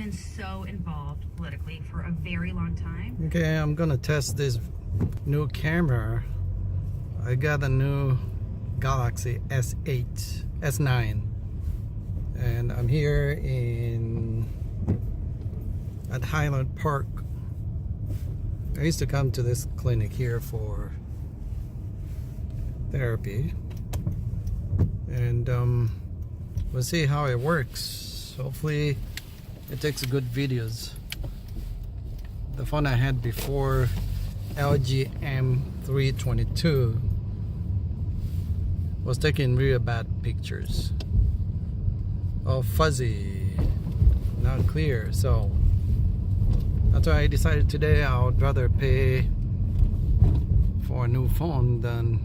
been so involved politically for a very long time. Okay, I'm gonna test this new camera. I got a new Galaxy S8, S9, and I'm here at Highland Park. I used to come to this clinic here for therapy, and we'll see how it works. Hopefully it takes good videos. The phone I had before, LG M322, was taking really bad pictures. All fuzzy, not clear. So that's why I decided today I would rather pay for a new phone than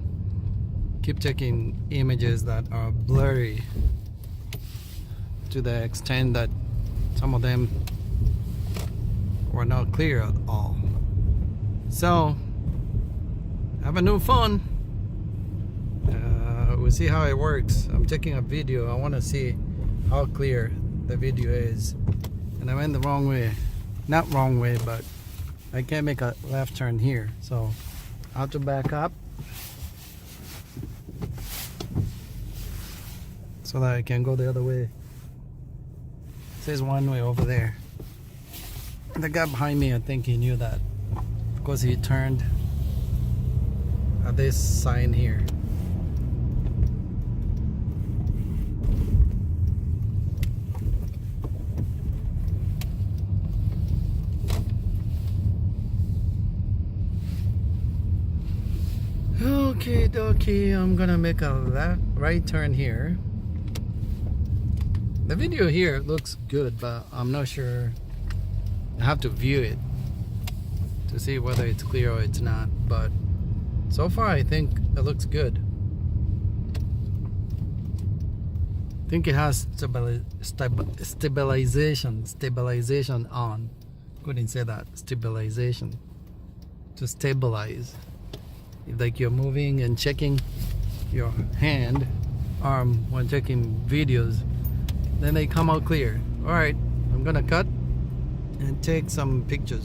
keep taking images that are blurry to the extent that some of them were not clear at all. So I have a new phone. We'll see how it works. I'm taking a video. I want to see how clear the video is. And I went the wrong way. Not wrong way, but I can't make a left turn here. So I have to back up so that I can go the other way. It says one way over there. The guy behind me, I think he knew that because he turned at this sign here. Okay, dokie, I'm gonna make a right turn here. The video here looks good, but I'm not sure. I have to view it to see whether it's clear or it's not, but so far I think it looks good. I think it has stabilization on. Couldn't say that. Stabilization, to stabilize. If like you're moving and checking your arm when taking videos, then they come out clear. Alright, I'm gonna cut and take some pictures.